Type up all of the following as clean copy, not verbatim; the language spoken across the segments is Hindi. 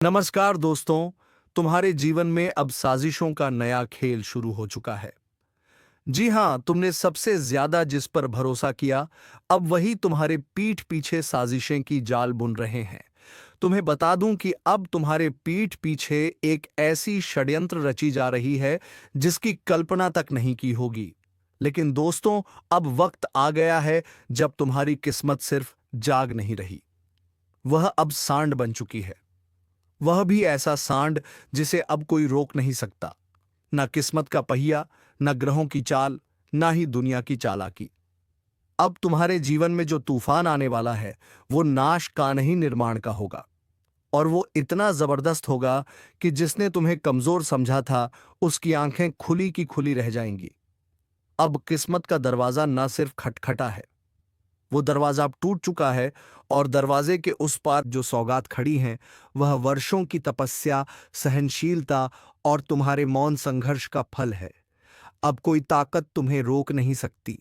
नमस्कार दोस्तों, तुम्हारे जीवन में अब साजिशों का नया खेल शुरू हो चुका है। जी हाँ, तुमने सबसे ज्यादा जिस पर भरोसा किया, अब वही तुम्हारे पीठ पीछे साजिशें की जाल बुन रहे हैं। तुम्हें बता दूं कि अब तुम्हारे पीठ पीछे एक ऐसी षड्यंत्र रची जा रही है जिसकी कल्पना तक नहीं की होगी। लेकिन दोस्तों, अब वक्त आ गया है जब तुम्हारी किस्मत सिर्फ जाग नहीं रही, वह अब सांड बन चुकी है। वह भी ऐसा सांड जिसे अब कोई रोक नहीं सकता। ना किस्मत का पहिया, ना ग्रहों की चाल, ना ही दुनिया की चालाकी। अब तुम्हारे जीवन में जो तूफान आने वाला है, वो नाश का नहीं, निर्माण का होगा। और वो इतना जबरदस्त होगा कि जिसने तुम्हें कमजोर समझा था, उसकी आंखें खुली की खुली रह जाएंगी। अब किस्मत का दरवाजा ना सिर्फ खटखटा है, वो दरवाजा अब टूट चुका है। और दरवाजे के उस पार जो सौगात खड़ी हैं, वह वर्षों की तपस्या, सहनशीलता और तुम्हारे मौन संघर्ष का फल है। अब कोई ताकत तुम्हें रोक नहीं सकती,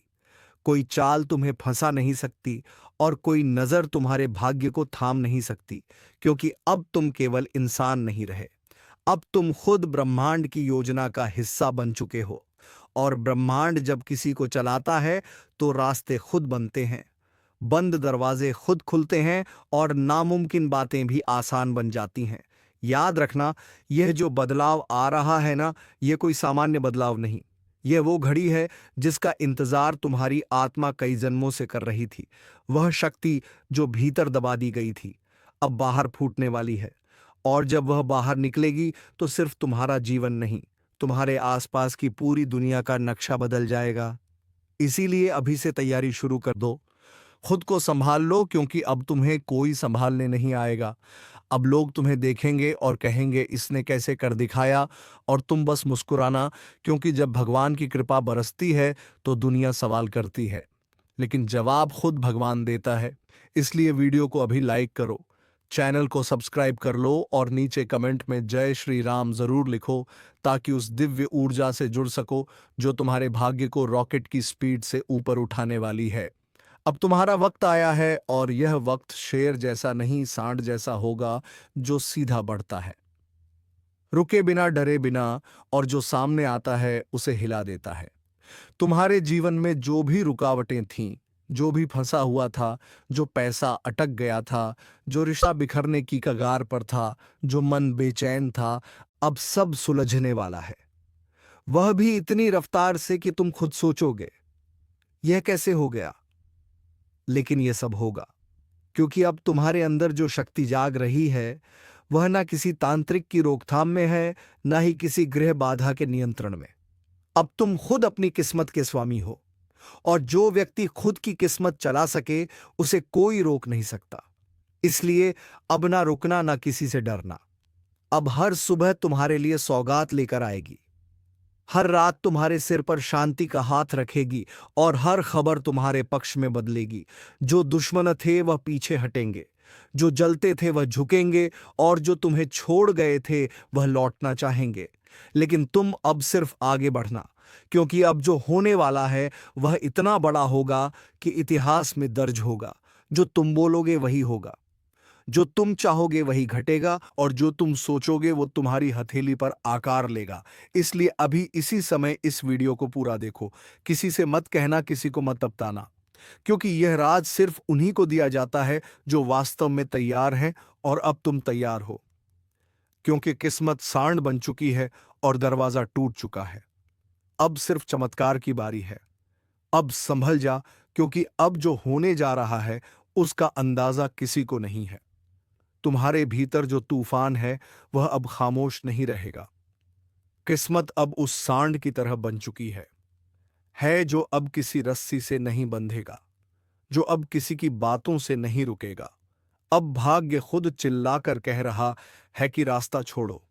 कोई चाल तुम्हें फंसा नहीं सकती, और कोई नजर तुम्हारे भाग्य को थाम नहीं सकती। क्योंकि अब तुम केवल इंसान नहीं रहे, अब तुम खुद ब्रह्मांड की योजना का हिस्सा बन चुके हो। और ब्रह्मांड जब किसी को चलाता है, तो रास्ते खुद बनते हैं, बंद दरवाजे खुद खुलते हैं, और नामुमकिन बातें भी आसान बन जाती हैं। याद रखना, यह जो बदलाव आ रहा है ना, यह कोई सामान्य बदलाव नहीं। यह वो घड़ी है जिसका इंतजार तुम्हारी आत्मा कई जन्मों से कर रही थी। वह शक्ति जो भीतर दबा दी गई थी, अब बाहर फूटने वाली है। और जब वह बाहर निकलेगी, तो सिर्फ तुम्हारा जीवन नहीं, तुम्हारे आसपास की पूरी दुनिया का नक्शा बदल जाएगा। इसीलिए अभी से तैयारी शुरू कर दो। खुद को संभाल लो, क्योंकि अब तुम्हें कोई संभालने नहीं आएगा। अब लोग तुम्हें देखेंगे और कहेंगे, इसने कैसे कर दिखाया। और तुम बस मुस्कुराना, क्योंकि जब भगवान की कृपा बरसती है, तो दुनिया सवाल करती है, लेकिन जवाब खुद भगवान देता है। इसलिए वीडियो को अभी लाइक करो, चैनल को सब्सक्राइब कर लो, और नीचे कमेंट में जय श्री राम जरूर लिखो, ताकि उस दिव्य ऊर्जा से जुड़ सको जो तुम्हारे भाग्य को रॉकेट की स्पीड से ऊपर उठाने वाली है। अब तुम्हारा वक्त आया है, और यह वक्त शेर जैसा नहीं, सांड जैसा होगा, जो सीधा बढ़ता है, रुके बिना, डरे बिना, और जो सामने आता है उसे हिला देता है। तुम्हारे जीवन में जो भी रुकावटें थीं, जो भी फंसा हुआ था, जो पैसा अटक गया था, जो रिश्ता बिखरने की कगार पर था, जो मन बेचैन था, अब सब सुलझने वाला है। वह भी इतनी रफ्तार से कि तुम खुद सोचोगे, यह कैसे हो गया। लेकिन यह सब होगा, क्योंकि अब तुम्हारे अंदर जो शक्ति जाग रही है, वह ना किसी तांत्रिक की रोकथाम में है, ना ही किसी गृह बाधा के नियंत्रण में। अब तुम खुद अपनी किस्मत के स्वामी हो, और जो व्यक्ति खुद की किस्मत चला सके, उसे कोई रोक नहीं सकता। इसलिए अब ना रुकना, ना किसी से डरना। अब हर सुबह तुम्हारे लिए सौगात लेकर आएगी, हर रात तुम्हारे सिर पर शांति का हाथ रखेगी, और हर खबर तुम्हारे पक्ष में बदलेगी। जो दुश्मन थे वह पीछे हटेंगे, जो जलते थे वह झुकेंगे, और जो तुम्हें छोड़ गए थे वह लौटना चाहेंगे। लेकिन तुम अब सिर्फ आगे बढ़ना, क्योंकि अब जो होने वाला है वह इतना बड़ा होगा कि इतिहास में दर्ज होगा। जो तुम बोलोगे वही होगा, जो तुम चाहोगे वही घटेगा, और जो तुम सोचोगे वो तुम्हारी हथेली पर आकार लेगा। इसलिए अभी इसी समय इस वीडियो को पूरा देखो, किसी से मत कहना, किसी को मत बताना, क्योंकि यह राज सिर्फ उन्हीं को दिया जाता है जो वास्तव में तैयार हैं। और अब तुम तैयार हो, क्योंकि किस्मत सांड बन चुकी है और दरवाजा टूट चुका है। अब सिर्फ चमत्कार की बारी है। अब संभल जा, क्योंकि अब जो होने जा रहा है उसका अंदाजा किसी को नहीं है। तुम्हारे भीतर जो तूफान है, वह अब खामोश नहीं रहेगा। किस्मत अब उस सांड की तरह बन चुकी है जो अब किसी रस्सी से नहीं बंधेगा, जो अब किसी की बातों से नहीं रुकेगा। अब भाग्य खुद चिल्लाकर कह रहा है कि रास्ता छोड़ो,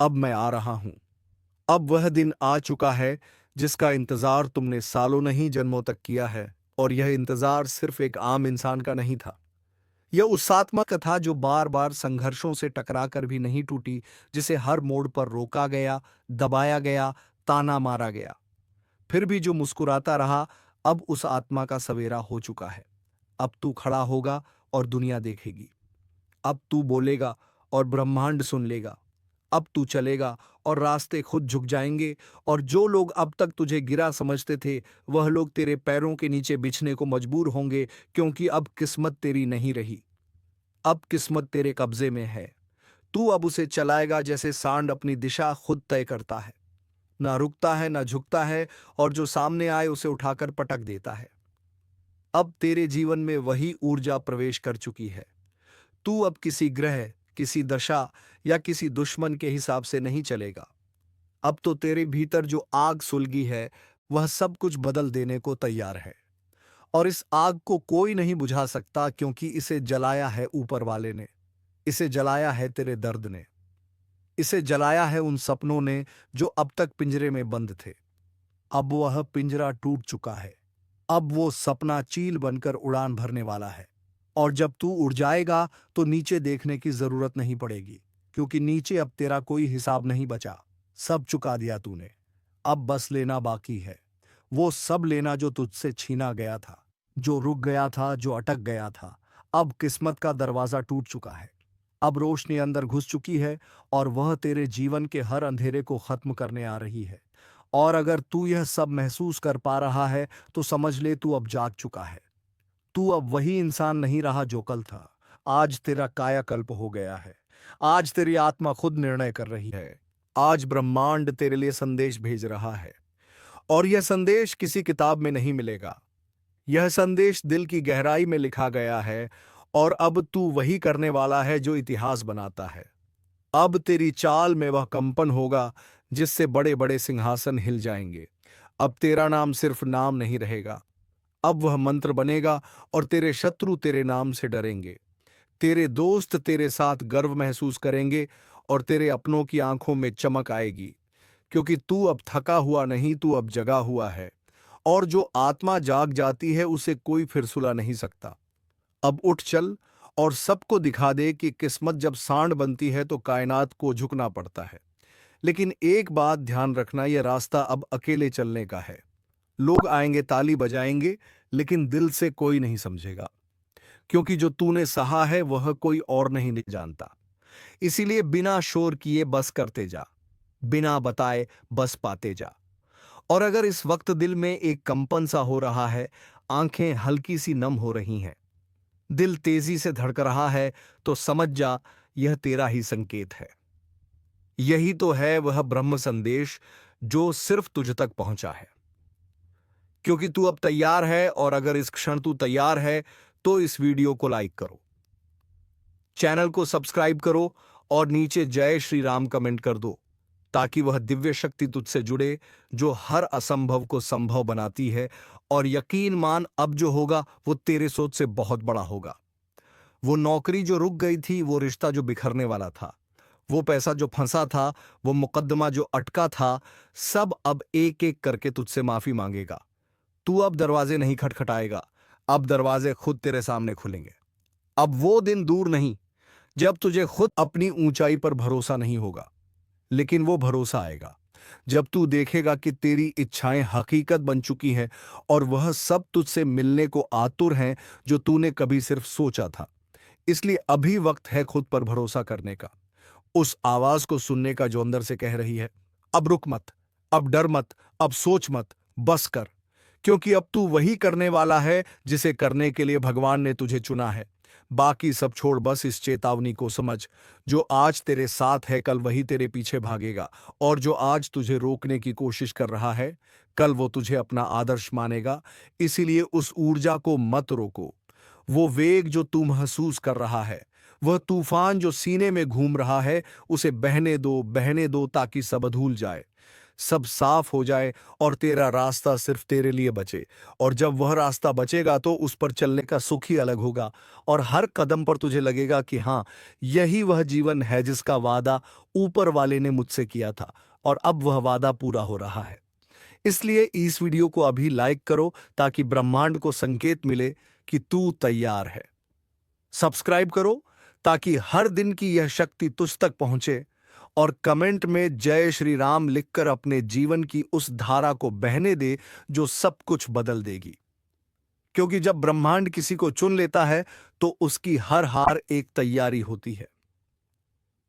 अब मैं आ रहा हूं। अब वह दिन आ चुका है जिसका इंतजार तुमने सालों नहीं, जन्मों तक किया है। और यह इंतजार सिर्फ एक आम इंसान का नहीं था, यह उस आत्मा का था जो बार बार संघर्षों से टकराकर भी नहीं टूटी, जिसे हर मोड़ पर रोका गया, दबाया गया, ताना मारा गया, फिर भी जो मुस्कुराता रहा। अब उस आत्मा का सवेरा हो चुका है। अब तू खड़ा होगा और दुनिया देखेगी। अब तू बोलेगा और ब्रह्मांड सुन लेगा। अब तू चलेगा और रास्ते खुद झुक जाएंगे, और जो लोग अब तक तुझे गिरा समझते थे वह लोग तेरे पैरों के नीचे बिछने को मजबूर होंगे, क्योंकि अब किस्मत तेरी नहीं रही। अब किस्मत तेरे कब्जे में है। तू अब उसे चलाएगा जैसे सांड अपनी दिशा खुद तय करता है, ना रुकता है ना झुकता है, और जो सामने आए उसे उठाकर पटक देता है। अब तेरे जीवन में वही ऊर्जा प्रवेश कर चुकी है। तू अब किसी ग्रह, किसी दशा या किसी दुश्मन के हिसाब से नहीं चलेगा। अब तो तेरे भीतर जो आग सुलगी है वह सब कुछ बदल देने को तैयार है, और इस आग को कोई नहीं बुझा सकता, क्योंकि इसे जलाया है ऊपर वाले ने। इसे जलाया है तेरे दर्द ने। इसे जलाया है उन सपनों ने जो अब तक पिंजरे में बंद थे। अब वह पिंजरा टूट चुका है। अब वो सपना चील बनकर उड़ान भरने वाला है, और जब तू उड़ जाएगा तो नीचे देखने की जरूरत नहीं पड़ेगी, क्योंकि नीचे अब तेरा कोई हिसाब नहीं बचा। सब चुका दिया तूने। अब बस लेना बाकी है, वो सब लेना जो तुझसे छीना गया था, जो रुक गया था, जो अटक गया था। अब किस्मत का दरवाजा टूट चुका है। अब रोशनी अंदर घुस चुकी है, और वह तेरे जीवन के हर अंधेरे को खत्म करने आ रही है। और अगर तू यह सब महसूस कर पा रहा है तो समझ ले तू अब जाग चुका है। तू अब वही इंसान नहीं रहा जो कल था। आज तेरा कायाकल्प हो गया है। आज तेरी आत्मा खुद निर्णय कर रही है। आज ब्रह्मांड तेरे लिए संदेश भेज रहा है, और यह संदेश किसी किताब में नहीं मिलेगा। यह संदेश दिल की गहराई में लिखा गया है, और अब तू वही करने वाला है जो इतिहास बनाता है। अब तेरी चाल में वह कंपन होगा जिससे बड़े बड़े सिंहासन हिल जाएंगे। अब तेरा नाम सिर्फ नाम नहीं रहेगा, अब वह मंत्र बनेगा, और तेरे शत्रु तेरे नाम से डरेंगे। तेरे दोस्त तेरे साथ गर्व महसूस करेंगे, और तेरे अपनों की आंखों में चमक आएगी, क्योंकि तू अब थका हुआ नहीं, तू अब जगा हुआ है। और जो आत्मा जाग जाती है उसे कोई फिर सुला नहीं सकता। अब उठ चल और सबको दिखा दे कि किस्मत जब सांड बनती है तो कायनात को झुकना पड़ता है। लेकिन एक बात ध्यान रखना, यह रास्ता अब अकेले चलने का है। लोग आएंगे, ताली बजाएंगे, लेकिन दिल से कोई नहीं समझेगा, क्योंकि जो तूने सहा है वह कोई और नहीं जानता। इसीलिए बिना शोर किए बस करते जा, बिना बताए बस पाते जा। और अगर इस वक्त दिल में एक कंपन सा हो रहा है, आंखें हल्की सी नम हो रही हैं, दिल तेजी से धड़क रहा है, तो समझ जा यह तेरा ही संकेत है। यही तो है वह ब्रह्म संदेश जो सिर्फ तुझ तक पहुंचा है, क्योंकि तू अब तैयार है। और अगर इस क्षण तू तैयार है तो इस वीडियो को लाइक करो, चैनल को सब्सक्राइब करो, और नीचे जय श्री राम कमेंट कर दो, ताकि वह दिव्य शक्ति तुझसे जुड़े जो हर असंभव को संभव बनाती है। और यकीन मान, अब जो होगा वो तेरे सोच से बहुत बड़ा होगा। वो नौकरी जो रुक गई थी, वो रिश्ता जो बिखरने वाला था, वो पैसा जो फंसा था, वो मुकद्दमा जो अटका था, सब अब एक एक करके तुझसे माफी मांगेगा। तू अब दरवाजे नहीं खटखटाएगा, अब दरवाजे खुद तेरे सामने खुलेंगे। अब वो दिन दूर नहीं जब तुझे खुद अपनी ऊंचाई पर भरोसा नहीं होगा, लेकिन वो भरोसा आएगा जब तू देखेगा कि तेरी इच्छाएं हकीकत बन चुकी हैं, और वह सब तुझसे मिलने को आतुर हैं जो तूने कभी सिर्फ सोचा था। इसलिए अभी वक्त है खुद पर भरोसा करने का, उस आवाज को सुनने का जो अंदर से कह रही है, अब रुक मत, अब डर मत, अब सोच मत, बस कर। क्योंकि अब तू वही करने वाला है जिसे करने के लिए भगवान ने तुझे चुना है। बाकी सब छोड़, बस इस चेतावनी को समझ, जो आज तेरे साथ है कल वही तेरे पीछे भागेगा, और जो आज तुझे रोकने की कोशिश कर रहा है कल वो तुझे अपना आदर्श मानेगा। इसीलिए उस ऊर्जा को मत रोको। वो वेग जो तू महसूस कर रहा है, वह तूफान जो सीने में घूम रहा है, उसे बहने दो, ताकि सब धूल जाए, सब साफ हो जाए, और तेरा रास्ता सिर्फ तेरे लिए बचे। और जब वह रास्ता बचेगा तो उस पर चलने का सुख ही अलग होगा, और हर कदम पर तुझे लगेगा कि हाँ, यही वह जीवन है जिसका वादा ऊपर वाले ने मुझसे किया था, और अब वह वादा पूरा हो रहा है। इसलिए इस वीडियो को अभी लाइक करो, ताकि ब्रह्मांड को संकेत मिले कि तू तैयार है। सब्सक्राइब करो ताकि हर दिन की यह शक्ति तुझ तक पहुंचे, और कमेंट में जय श्री राम लिखकर अपने जीवन की उस धारा को बहने दे जो सब कुछ बदल देगी। क्योंकि जब ब्रह्मांड किसी को चुन लेता है तो उसकी हर हार एक तैयारी होती है।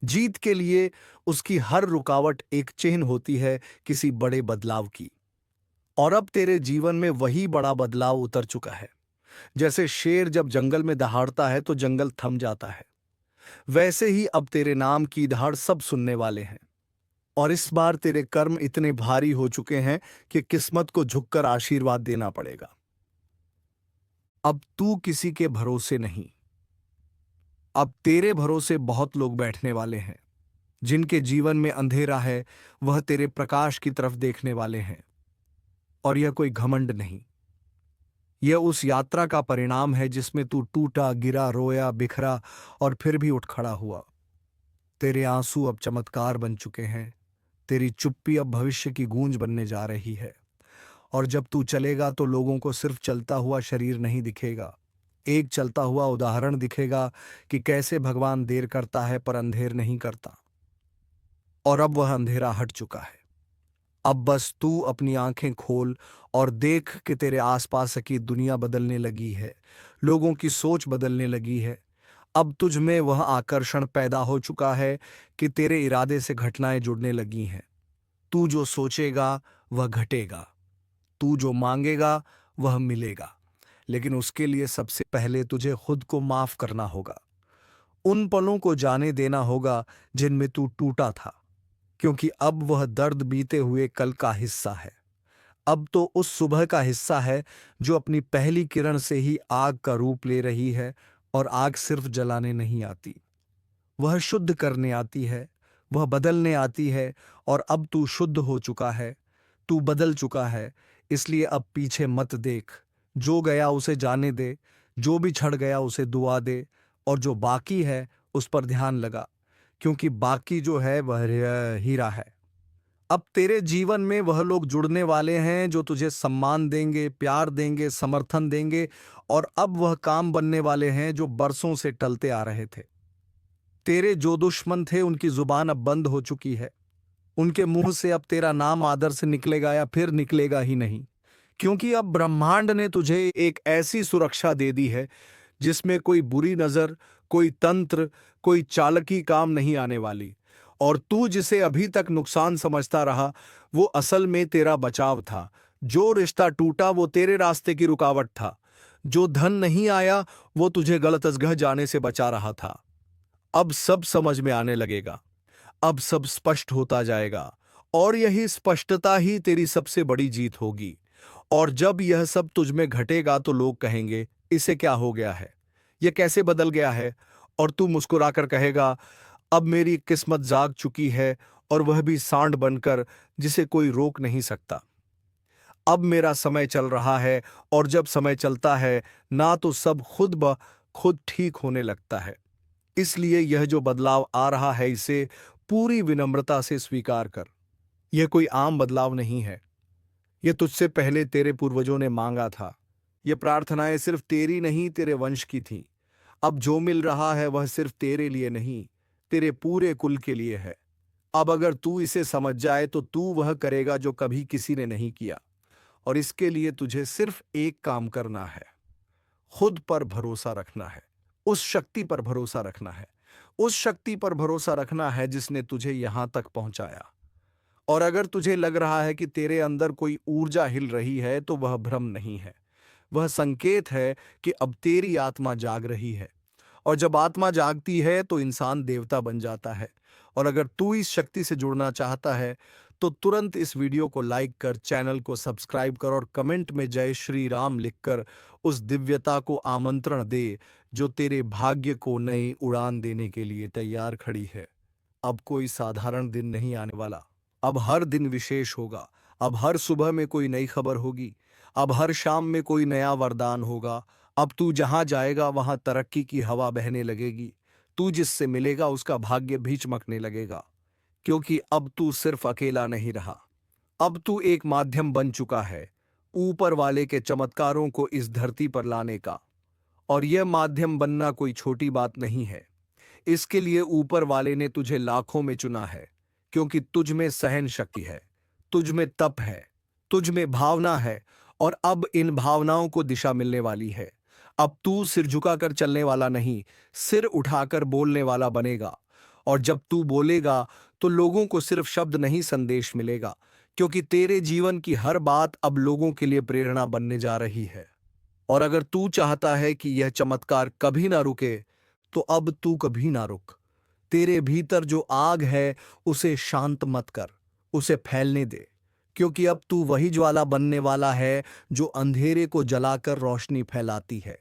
जीत के लिए उसकी हर रुकावट एक चिन्ह होती है किसी बड़े बदलाव की। और अब तेरे जीवन में वही बड़ा बदलाव उतर चुका है। जैसे शेर जब जंगल में दहाड़ता है तो जंगल थम जाता है, वैसे ही अब तेरे नाम की दहाड़ सब सुनने वाले हैं। और इस बार तेरे कर्म इतने भारी हो चुके हैं कि किस्मत को झुककर आशीर्वाद देना पड़ेगा। अब तू किसी के भरोसे नहीं, अब तेरे भरोसे बहुत लोग बैठने वाले हैं। जिनके जीवन में अंधेरा है वह तेरे प्रकाश की तरफ देखने वाले हैं। और यह कोई घमंड नहीं, यह उस यात्रा का परिणाम है जिसमें तू टूटा, गिरा, रोया, बिखरा और फिर भी उठ खड़ा हुआ। तेरे आंसू अब चमत्कार बन चुके हैं, तेरी चुप्पी अब भविष्य की गूंज बनने जा रही है। और जब तू चलेगा तो लोगों को सिर्फ चलता हुआ शरीर नहीं दिखेगा, एक चलता हुआ उदाहरण दिखेगा कि कैसे भगवान देर करता है पर अंधेर नहीं करता। और अब वह अंधेरा हट चुका है। अब बस तू अपनी आंखें खोल और देख कि तेरे आसपास की दुनिया बदलने लगी है, लोगों की सोच बदलने लगी है। अब तुझ में वह आकर्षण पैदा हो चुका है कि तेरे इरादे से घटनाएं जुड़ने लगी हैं। तू जो सोचेगा वह घटेगा, तू जो मांगेगा वह मिलेगा। लेकिन उसके लिए सबसे पहले तुझे खुद को माफ करना होगा। उन पलों को जाने देना होगा जिनमें तू टूटा था, क्योंकि अब वह दर्द बीते हुए कल का हिस्सा है। अब तो उस सुबह का हिस्सा है जो अपनी पहली किरण से ही आग का रूप ले रही है। और आग सिर्फ जलाने नहीं आती, वह शुद्ध करने आती है, वह बदलने आती है। और अब तू शुद्ध हो चुका है, तू बदल चुका है। इसलिए अब पीछे मत देख, जो गया उसे जाने दे, जो भी छड़ गया उसे दुआ दे। और जो बाकी है उस पर ध्यान लगा, क्योंकि बाकी जो है वह हीरा है। अब तेरे जीवन में वह लोग जुड़ने वाले हैं जो तुझे सम्मान देंगे, प्यार देंगे, समर्थन देंगे। और अब वह काम बनने वाले हैं जो बरसों से टलते आ रहे थे। तेरे जो दुश्मन थे उनकी जुबान अब बंद हो चुकी है, उनके मुंह से अब तेरा नाम आदर से निकलेगा या फिर निकलेगा ही नहीं। क्योंकि अब ब्रह्मांड ने तुझे एक ऐसी सुरक्षा दे दी है जिसमें कोई बुरी नजर, कोई तंत्र, कोई चालाकी काम नहीं आने वाली। और तू जिसे अभी तक नुकसान समझता रहा वो असल में तेरा बचाव था। जो रिश्ता टूटा वो तेरे रास्ते की रुकावट था। जो धन नहीं आया वो तुझे गलत जगह जाने से बचा रहा था। अब सब समझ में आने लगेगा, अब सब स्पष्ट होता जाएगा। और यही स्पष्टता ही तेरी सबसे बड़ी जीत होगी। और जब यह सब तुझ में घटेगा तो लोग कहेंगे, इसे क्या हो गया है, यह कैसे बदल गया है। और तू मुस्कुराकर कहेगा, अब मेरी किस्मत जाग चुकी है, और वह भी सांड बनकर जिसे कोई रोक नहीं सकता। अब मेरा समय चल रहा है, और जब समय चलता है ना तो सब खुद ब खुद ठीक होने लगता है। इसलिए यह जो बदलाव आ रहा है इसे पूरी विनम्रता से स्वीकार कर। यह कोई आम बदलाव नहीं है, यह तुझसे पहले तेरे पूर्वजों ने मांगा था। ये प्रार्थनाएं सिर्फ तेरी नहीं तेरे वंश की थीं। अब जो मिल रहा है वह सिर्फ तेरे लिए नहीं, तेरे पूरे कुल के लिए है। अब अगर तू इसे समझ जाए तो तू वह करेगा जो कभी किसी ने नहीं किया। और इसके लिए तुझे सिर्फ एक काम करना है, खुद पर भरोसा रखना है, उस शक्ति पर भरोसा रखना है, उस शक्ति पर भरोसा रखना है जिसने तुझे यहां तक पहुंचाया। और अगर तुझे लग रहा है कि तेरे अंदर कोई ऊर्जा हिल रही है तो वह भ्रम नहीं है, वह संकेत है कि अब तेरी आत्मा जाग रही है। और जब आत्मा जागती है तो इंसान देवता बन जाता है। और अगर तू इस शक्ति से जुड़ना चाहता है तो तुरंत इस वीडियो को लाइक कर, चैनल को सब्सक्राइब कर और कमेंट में जय श्री राम लिखकर उस दिव्यता को आमंत्रण दे जो तेरे भाग्य को नई उड़ान देने के लिए तैयार खड़ी है। अब कोई साधारण दिन नहीं आने वाला, अब हर दिन विशेष होगा। अब हर सुबह में कोई नई खबर होगी, अब हर शाम में कोई नया वरदान होगा। अब तू जहां जाएगा वहां तरक्की की हवा बहने लगेगी। तू जिससे मिलेगा उसका भाग्य भी चमकने लगेगा। क्योंकि अब तू सिर्फ अकेला नहीं रहा, अब तू एक माध्यम बन चुका है ऊपर वाले के चमत्कारों को इस धरती पर लाने का। और यह माध्यम बनना कोई छोटी बात नहीं है। इसके लिए ऊपर वाले ने तुझे लाखों में चुना है, क्योंकि तुझ में सहन शक्ति है, तुझ में तप है, तुझ में भावना है। और अब इन भावनाओं को दिशा मिलने वाली है। अब तू सिर झुकाकर चलने वाला नहीं, सिर उठाकर बोलने वाला बनेगा। और जब तू बोलेगा तो लोगों को सिर्फ शब्द नहीं संदेश मिलेगा, क्योंकि तेरे जीवन की हर बात अब लोगों के लिए प्रेरणा बनने जा रही है। और अगर तू चाहता है कि यह चमत्कार कभी ना रुके, तो अब तू कभी ना रुक। तेरे भीतर जो आग है उसे शांत मत कर, उसे फैलने दे, क्योंकि अब तू वही ज्वाला बनने वाला है जो अंधेरे को जलाकर रोशनी फैलाती है।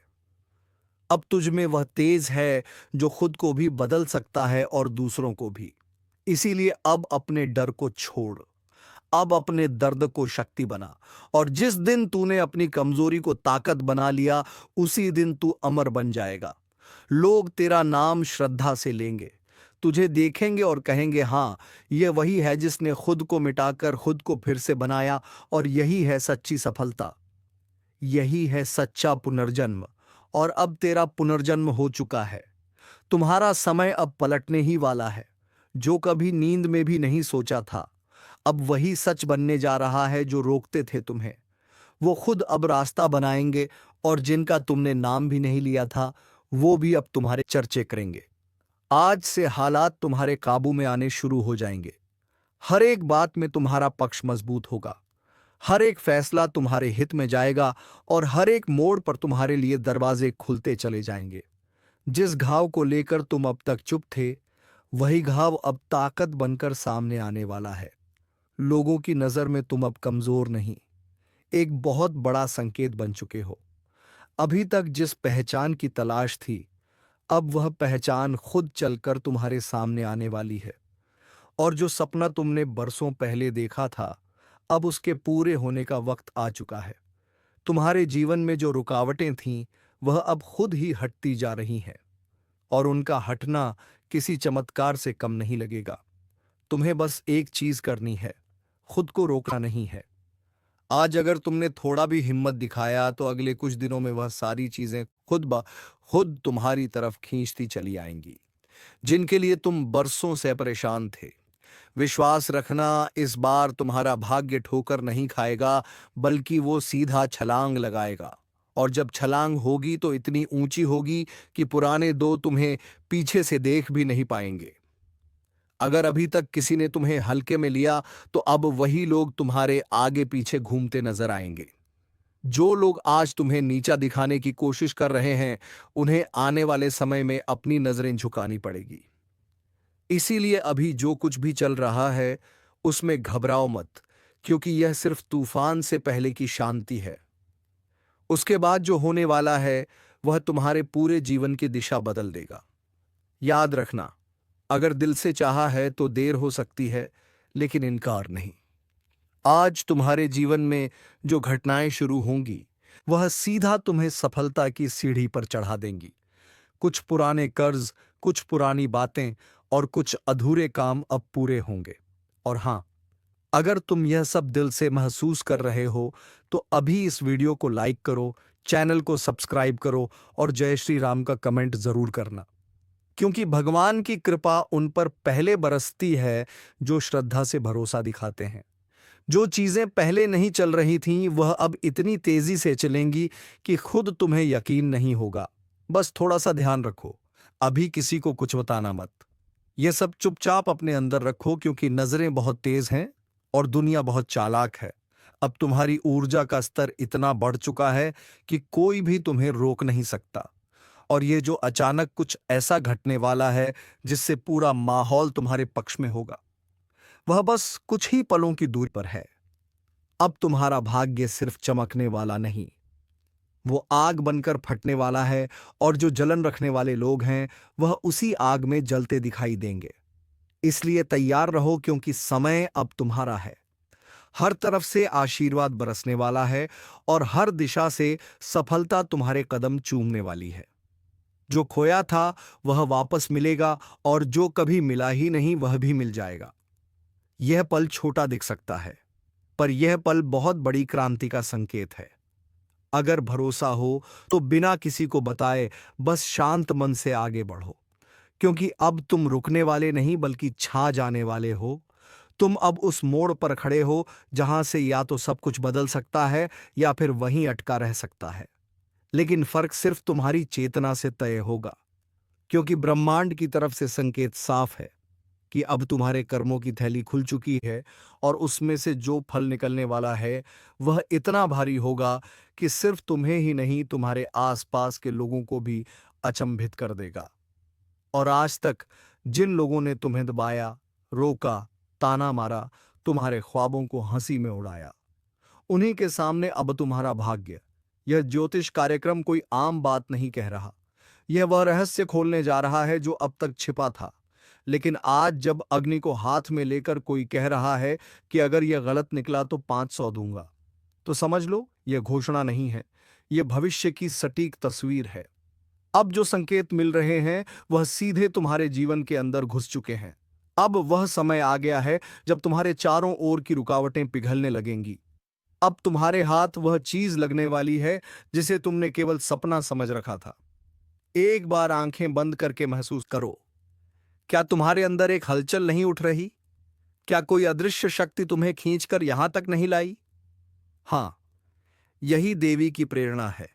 अब तुझ में वह तेज है जो खुद को भी बदल सकता है और दूसरों को भी। इसीलिए अब अपने डर को छोड़, अब अपने दर्द को शक्ति बना, और जिस दिन तूने अपनी कमजोरी को ताकत बना लिया, उसी दिन तू अमर बन जाएगा। लोग तेरा नाम श्रद्धा से लेंगे, तुझे देखेंगे और कहेंगे, हाँ, यह वही है जिसने खुद को मिटाकर खुद को फिर से बनाया, और यही है सच्ची सफलता, यही है सच्चा पुनर्जन्म। और अब तेरा पुनर्जन्म हो चुका है। तुम्हारा समय अब पलटने ही वाला है। जो कभी नींद में भी नहीं सोचा था, अब वही सच बनने जा रहा है जो रोकते थे तुम्हें। वो खुद अब रास्ता बनाएंगे, और जिनका तुमने नाम भी नहीं लिया था, वो भी अब तुम्हारे चर्चे करेंगे। आज से हालात तुम्हारे काबू में आने शुरू हो जाएंगे। हर एक बात में तुम्हारा पक्ष मजबूत होगा, हर एक फैसला तुम्हारे हित में जाएगा, और हर एक मोड़ पर तुम्हारे लिए दरवाजे खुलते चले जाएंगे। जिस घाव को लेकर तुम अब तक चुप थे, वही घाव अब ताकत बनकर सामने आने वाला है। लोगों की नजर में तुम अब कमजोर नहीं, एक बहुत बड़ा संकेत बन चुके हो। अभी तक जिस पहचान की तलाश थी, अब वह पहचान खुद चलकर तुम्हारे सामने आने वाली है। और जो सपना तुमने बरसों पहले देखा था, अब उसके पूरे होने का वक्त आ चुका है। तुम्हारे जीवन में जो रुकावटें थीं, वह अब खुद ही हटती जा रही हैं, और उनका हटना किसी चमत्कार से कम नहीं लगेगा। तुम्हें बस एक चीज करनी है, खुद को रोकना नहीं है। आज अगर तुमने थोड़ा भी हिम्मत दिखाया, तो अगले कुछ दिनों में वह सारी चीजें खुद ब खुद तुम्हारी तरफ खींचती चली आएंगी, जिनके लिए तुम बरसों से परेशान थे। विश्वास रखना, इस बार तुम्हारा भाग्य ठोकर नहीं खाएगा, बल्कि वो सीधा छलांग लगाएगा। और जब छलांग होगी तो इतनी ऊंची होगी कि पुराने दो तुम्हें पीछे से देख भी नहीं पाएंगे। अगर अभी तक किसी ने तुम्हें हल्के में लिया, तो अब वही लोग तुम्हारे आगे पीछे घूमते नजर आएंगे। जो लोग आज तुम्हें नीचा दिखाने की कोशिश कर रहे हैं, उन्हें आने वाले समय में अपनी नजरें झुकानी पड़ेगी। इसीलिए अभी जो कुछ भी चल रहा है, उसमें घबराओ मत, क्योंकि यह सिर्फ तूफान से पहले की शांति है। उसके बाद जो होने वाला है, वह तुम्हारे पूरे जीवन की दिशा बदल देगा। याद रखना, अगर दिल से चाहा है तो देर हो सकती है, लेकिन इनकार नहीं। आज तुम्हारे जीवन में जो घटनाएं शुरू होंगी, वह सीधा तुम्हें सफलता की सीढ़ी पर चढ़ा देंगी। कुछ पुराने कर्ज, कुछ पुरानी बातें और कुछ अधूरे काम अब पूरे होंगे। और हां, अगर तुम यह सब दिल से महसूस कर रहे हो, तो अभी इस वीडियो को लाइक करो, चैनल को सब्सक्राइब करो, और जय श्री राम का कमेंट जरूर करना, क्योंकि भगवान की कृपा उन पर पहले बरसती है जो श्रद्धा से भरोसा दिखाते हैं। जो चीजें पहले नहीं चल रही थीं, वह अब इतनी तेजी से चलेंगी कि खुद तुम्हें यकीन नहीं होगा। बस थोड़ा सा ध्यान रखो, अभी किसी को कुछ बताना मत। यह सब चुपचाप अपने अंदर रखो, क्योंकि नजरें बहुत तेज हैं और दुनिया बहुत चालाक है। अब तुम्हारी ऊर्जा का स्तर इतना बढ़ चुका है कि कोई भी तुम्हें रोक नहीं सकता। और ये जो अचानक कुछ ऐसा घटने वाला है जिससे पूरा माहौल तुम्हारे पक्ष में होगा, वह बस कुछ ही पलों की दूरी पर है। अब तुम्हारा भाग्य सिर्फ चमकने वाला नहीं, वो आग बनकर फटने वाला है, और जो जलन रखने वाले लोग हैं, वह उसी आग में जलते दिखाई देंगे। इसलिए तैयार रहो, क्योंकि समय अब तुम्हारा है। हर तरफ से आशीर्वाद बरसने वाला है, और हर दिशा से सफलता तुम्हारे कदम चूमने वाली है। जो खोया था वह वापस मिलेगा, और जो कभी मिला ही नहीं वह भी मिल जाएगा। यह पल छोटा दिख सकता है, पर यह पल बहुत बड़ी क्रांति का संकेत है। अगर भरोसा हो तो बिना किसी को बताए बस शांत मन से आगे बढ़ो, क्योंकि अब तुम रुकने वाले नहीं बल्कि छा जाने वाले हो। तुम अब उस मोड़ पर खड़े हो जहां से या तो सब कुछ बदल सकता है या फिर वहीं अटका रह सकता है। लेकिन फर्क सिर्फ तुम्हारी चेतना से तय होगा, क्योंकि ब्रह्मांड की तरफ से संकेत साफ है। कि अब तुम्हारे कर्मों की थैली खुल चुकी है और उसमें से जो फल निकलने वाला है वह इतना भारी होगा कि सिर्फ तुम्हें ही नहीं तुम्हारे आसपास के लोगों को भी अचंभित कर देगा। और आज तक जिन लोगों ने तुम्हें दबाया, रोका, ताना मारा, तुम्हारे ख्वाबों को हंसी में उड़ाया, उन्हीं के सामने अब तुम्हारा भाग्य। यह ज्योतिष कार्यक्रम कोई आम बात नहीं कह रहा। यह वह रहस्य खोलने जा रहा है जो अब तक छिपा था। लेकिन आज जब अग्नि को हाथ में लेकर कोई कह रहा है कि अगर यह गलत निकला तो 500 दूंगा, तो समझ लो यह घोषणा नहीं है, यह भविष्य की सटीक तस्वीर है। अब जो संकेत मिल रहे हैं वह सीधे तुम्हारे जीवन के अंदर घुस चुके हैं। अब वह समय आ गया है जब तुम्हारे चारों ओर की रुकावटें पिघलने लगेंगी। अब तुम्हारे हाथ वह चीज लगने वाली है जिसे तुमने केवल सपना समझ रखा था। एक बार आंखें बंद करके महसूस करो, क्या तुम्हारे अंदर एक हलचल नहीं उठ रही? क्या कोई अदृश्य शक्ति तुम्हें खींचकर यहां तक नहीं लाई? हां, यही देवी की प्रेरणा है।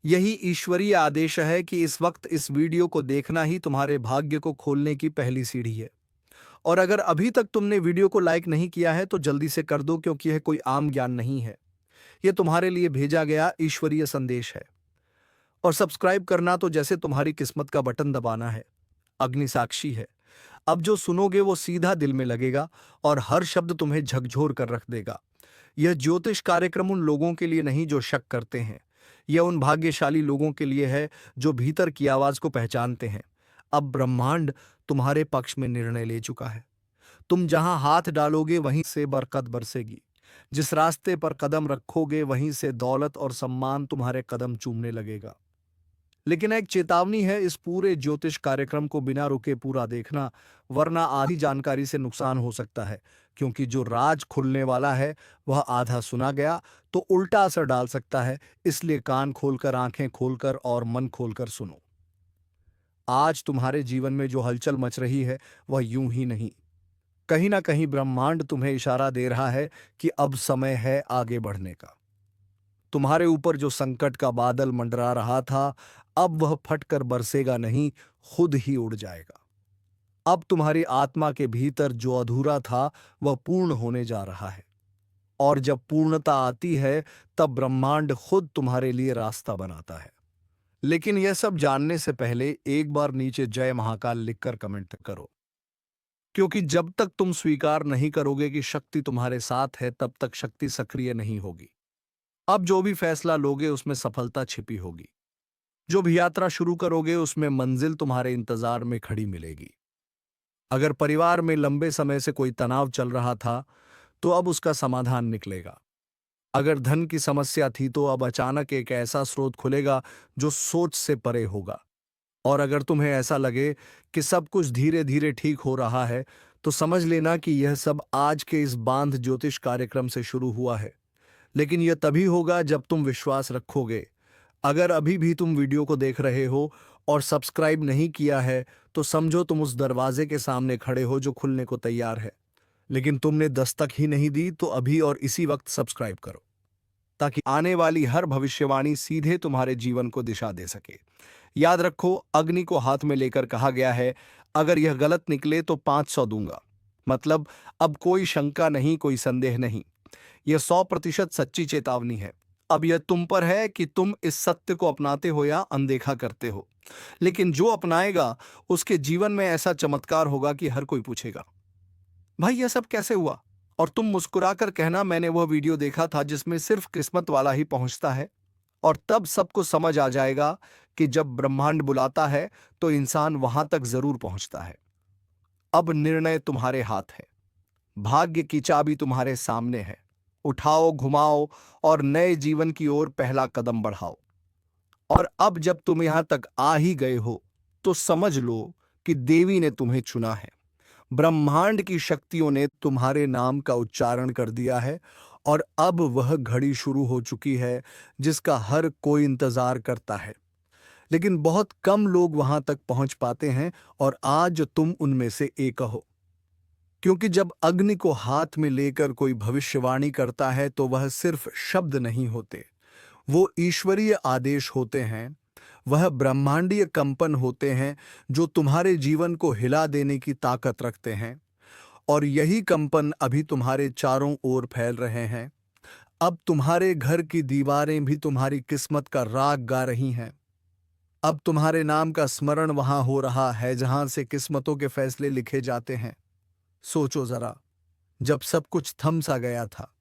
यही ईश्वरीय आदेश है कि इस वक्त इस वीडियो को देखना ही तुम्हारे भाग्य को खोलने की पहली सीढ़ी है। और अगर अभी तक तुमने वीडियो को लाइक नहीं किया है तो जल्दी से कर दो, क्योंकि यह कोई आम ज्ञान नहीं है। यह तुम्हारे लिए भेजा गया ईश्वरीय संदेश है। और सब्सक्राइब करना तो जैसे तुम्हारी किस्मत का बटन दबाना है। अग्नि साक्षी है, अब जो सुनोगे वो सीधा दिल में लगेगा और हर शब्द तुम्हें झकझोर कर रख देगा। यह ज्योतिष कार्यक्रम उन लोगों के लिए नहीं जो शक करते हैं। यह उन भाग्यशाली लोगों के लिए है जो भीतर की आवाज को पहचानते हैं। अब ब्रह्मांड तुम्हारे पक्ष में निर्णय ले चुका है। तुम जहां हाथ डालोगे वहीं से बरकत बरसेगी। जिस रास्ते पर कदम रखोगे वहीं से दौलत और सम्मान तुम्हारे कदम चूमने लगेगा। लेकिन एक चेतावनी है, इस पूरे ज्योतिष कार्यक्रम को बिना रुके पूरा देखना, वरना आधी जानकारी से नुकसान हो सकता है। क्योंकि जो राज खुलने वाला है वह आधा सुना गया तो उल्टा असर डाल सकता है। इसलिए कान खोलकर, आंखें खोलकर और मन खोलकर सुनो। आज तुम्हारे जीवन में जो हलचल मच रही है वह यूं ही नहीं, कहीं ना कहीं ब्रह्मांड तुम्हें इशारा दे रहा है कि अब समय है आगे बढ़ने का। तुम्हारे ऊपर जो संकट का बादल मंडरा रहा था, अब वह फटकर बरसेगा नहीं, खुद ही उड़ जाएगा। अब तुम्हारी आत्मा के भीतर जो अधूरा था वह पूर्ण होने जा रहा है। और जब पूर्णता आती है तब ब्रह्मांड खुद तुम्हारे लिए रास्ता बनाता है। लेकिन यह सब जानने से पहले एक बार नीचे जय महाकाल लिखकर कमेंट करो। क्योंकि जब तक तुम स्वीकार नहीं करोगे कि शक्ति तुम्हारे साथ है, तब तक शक्ति सक्रिय नहीं होगी। अब जो भी फैसला लोगे उसमें सफलता छिपी होगी। जो भी यात्रा शुरू करोगे उसमें मंजिल तुम्हारे इंतजार में खड़ी मिलेगी। अगर परिवार में लंबे समय से कोई तनाव चल रहा था तो अब उसका समाधान निकलेगा। अगर धन की समस्या थी तो अब अचानक एक ऐसा स्रोत खुलेगा जो सोच से परे होगा। और अगर तुम्हें ऐसा लगे कि सब कुछ धीरे धीरे ठीक हो रहा है तो समझ लेना कि यह सब आज के इस बांध ज्योतिष कार्यक्रम से शुरू हुआ है। लेकिन यह तभी होगा जब तुम विश्वास रखोगे। अगर अभी भी तुम वीडियो को देख रहे हो और सब्सक्राइब नहीं किया है तो समझो तुम उस दरवाजे के सामने खड़े हो जो खुलने को तैयार है, लेकिन तुमने दस्तक ही नहीं दी। तो अभी और इसी वक्त सब्सक्राइब करो ताकि आने वाली हर भविष्यवाणी सीधे तुम्हारे जीवन को दिशा दे सके। याद रखो, अग्नि को हाथ में लेकर कहा गया है, अगर यह गलत निकले तो 500 दूंगा। मतलब अब कोई शंका नहीं, कोई संदेह नहीं। यह 100% सच्ची चेतावनी है। अब यह तुम पर है कि तुम इस सत्य को अपनाते हो या अनदेखा करते हो। लेकिन जो अपनाएगा उसके जीवन में ऐसा चमत्कार होगा कि हर कोई पूछेगा, भाई यह सब कैसे हुआ? और तुम मुस्कुराकर कहना, मैंने वह वीडियो देखा था जिसमें सिर्फ किस्मत वाला ही पहुंचता है। और तब सबको समझ आ जाएगा कि जब ब्रह्मांड बुलाता है तो इंसान वहां तक जरूर पहुंचता है। अब निर्णय तुम्हारे हाथ है। भाग्य की चाबी तुम्हारे सामने है। उठाओ, घुमाओ और नए जीवन की ओर पहला कदम बढ़ाओ। और अब जब तुम यहां तक आ ही गए हो तो समझ लो कि देवी ने तुम्हें चुना है। ब्रह्मांड की शक्तियों ने तुम्हारे नाम का उच्चारण कर दिया है और अब वह घड़ी शुरू हो चुकी है जिसका हर कोई इंतजार करता है। लेकिन बहुत कम लोग वहां तक पहुंच पाते हैं और आज तुम उनमें से एक हो। क्योंकि जब अग्नि को हाथ में लेकर कोई भविष्यवाणी करता है तो वह सिर्फ शब्द नहीं होते, वो ईश्वरीय आदेश होते हैं। वह ब्रह्मांडीय कंपन होते हैं जो तुम्हारे जीवन को हिला देने की ताकत रखते हैं। और यही कंपन अभी तुम्हारे चारों ओर फैल रहे हैं। अब तुम्हारे घर की दीवारें भी तुम्हारी किस्मत का राग गा रही हैं। अब तुम्हारे नाम का स्मरण वहां हो रहा है जहां से किस्मतों के फैसले लिखे जाते हैं। सोचो जरा, जब सब कुछ थम सा गया था,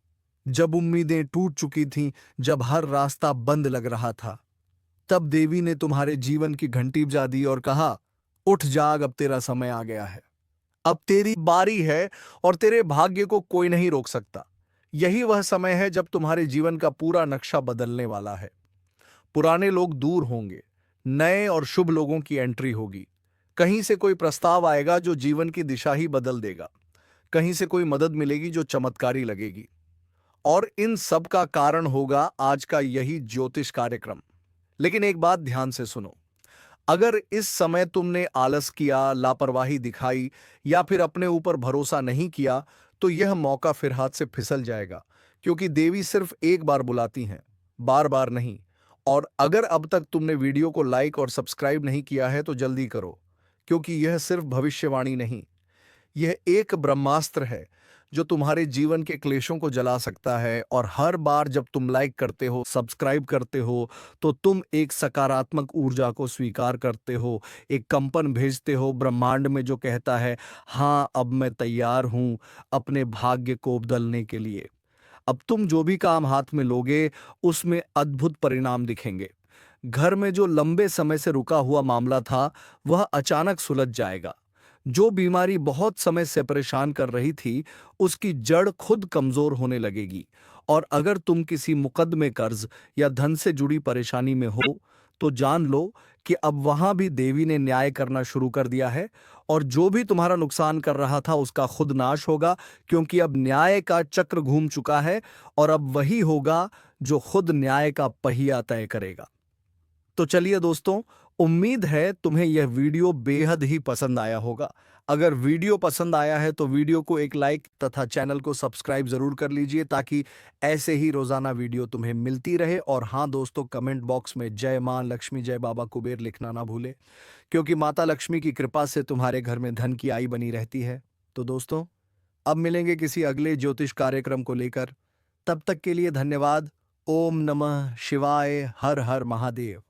जब उम्मीदें टूट चुकी थीं, जब हर रास्ता बंद लग रहा था, तब देवी ने तुम्हारे जीवन की घंटी बजा दी और कहा, उठ जाग, अब तेरा समय आ गया है। अब तेरी बारी है और तेरे भाग्य को कोई नहीं रोक सकता। यही वह समय है जब तुम्हारे जीवन का पूरा नक्शा बदलने वाला है। पुराने लोग दूर होंगे, नए और शुभ लोगों की एंट्री होगी। कहीं से कोई प्रस्ताव आएगा जो जीवन की दिशा ही बदल देगा। कहीं से कोई मदद मिलेगी जो चमत्कारी लगेगी। और इन सब का कारण होगा आज का यही ज्योतिष कार्यक्रम। लेकिन एक बात ध्यान से सुनो, अगर इस समय तुमने आलस किया, लापरवाही दिखाई या फिर अपने ऊपर भरोसा नहीं किया, तो यह मौका फिर हाथ से फिसल जाएगा। क्योंकि देवी सिर्फ एक बार बुलाती हैं, बार बार नहीं। और अगर अब तक तुमने वीडियो को लाइक और सब्सक्राइब नहीं किया है तो जल्दी करो, क्योंकि यह सिर्फ भविष्यवाणी नहीं, यह एक ब्रह्मास्त्र है जो तुम्हारे जीवन के क्लेशों को जला सकता है। और हर बार जब तुम लाइक करते हो, सब्सक्राइब करते हो, तो तुम एक सकारात्मक ऊर्जा को स्वीकार करते हो, एक कंपन भेजते हो ब्रह्मांड में जो कहता है, हाँ अब मैं तैयार हूं अपने भाग्य को बदलने के लिए। अब तुम जो भी काम हाथ में लोगे उसमें अद्भुत परिणाम दिखेंगे। घर में जो लंबे समय से रुका हुआ मामला था वह अचानक सुलझ जाएगा। जो बीमारी बहुत समय से परेशान कर रही थी उसकी जड़ खुद कमजोर होने लगेगी। और अगर तुम किसी मुकदमे, कर्ज या धन से जुड़ी परेशानी में हो तो जान लो कि अब वहां भी देवी ने न्याय करना शुरू कर दिया है। और जो भी तुम्हारा नुकसान कर रहा था उसका खुद नाश होगा, क्योंकि अब न्याय का चक्र घूम चुका है और अब वही होगा जो खुद न्याय का पहिया तय करेगा। तो चलिए दोस्तों, उम्मीद है तुम्हें यह वीडियो बेहद ही पसंद आया होगा। अगर वीडियो पसंद आया है तो वीडियो को एक लाइक तथा चैनल को सब्सक्राइब जरूर कर लीजिए, ताकि ऐसे ही रोजाना वीडियो तुम्हें मिलती रहे। और हाँ दोस्तों, कमेंट बॉक्स में जय मां लक्ष्मी, जय बाबा कुबेर लिखना ना भूले, क्योंकि माता लक्ष्मी की कृपा से तुम्हारे घर में धन की आई बनी रहती है। तो दोस्तों, अब मिलेंगे किसी अगले ज्योतिष कार्यक्रम को लेकर। तब तक के लिए धन्यवाद। ओम नमः शिवाय। हर हर महादेव।